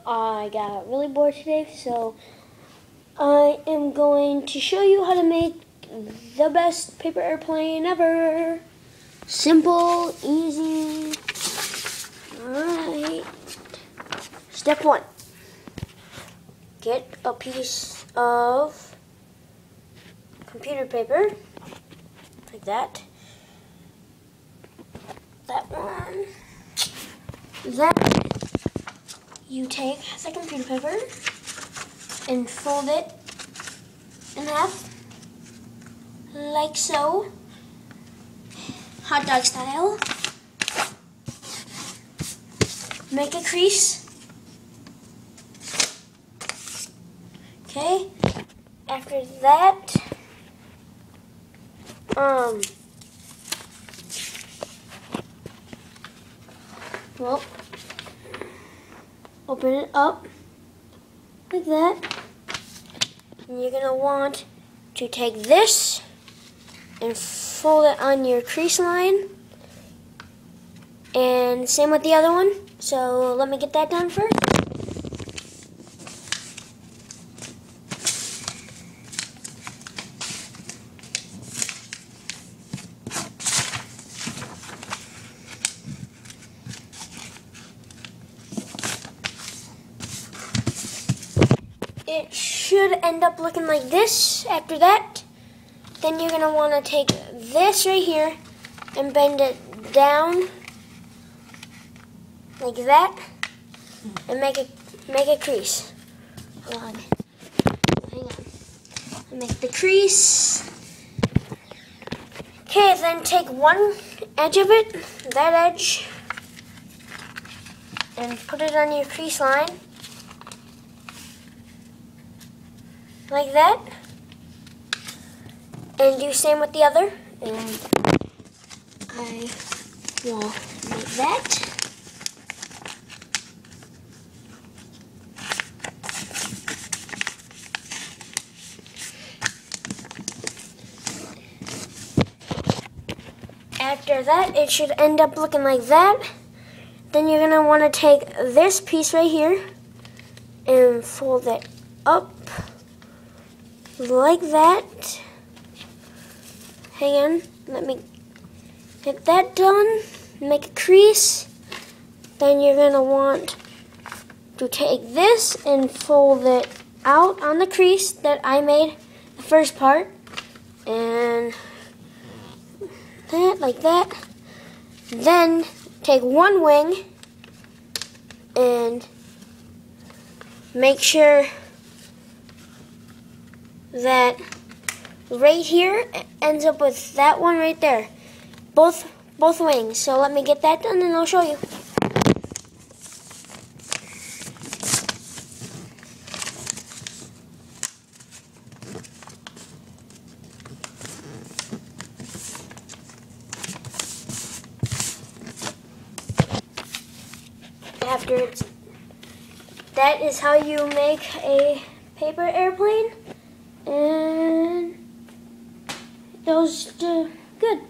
I got really bored today, so I am going to show you how to make the best paper airplane ever. Simple, easy. Alright. Step 1. Get a piece of computer paper, like that. That one. Then you take the computer paper and fold it in half, like so, hot dog style. Make a crease. Okay. After that, well, open it up like that. And you're gonna want to take this and fold it on your crease line. And same with the other one. So let me get that done first. It should end up looking like this after that. Then you're going to want to take this right here and bend it down like that and make a crease. Hold on. Hang on. Make the crease. Okay, then take one edge of it, that edge, and put it on your crease line. Like that, and do same with the other, and I will make that. After that, it should end up looking like that. Then you're going to want to take this piece right here and fold it up like that. Hang on, let me get that done. Make a crease. Then you're going to want to take this and fold it out on the crease that I made the first part. And that, like that. Then take one wing and make sure that right here ends up with that one right there. Both wings. So let me get that done and I'll show you. That is how you make a paper airplane. And that was good.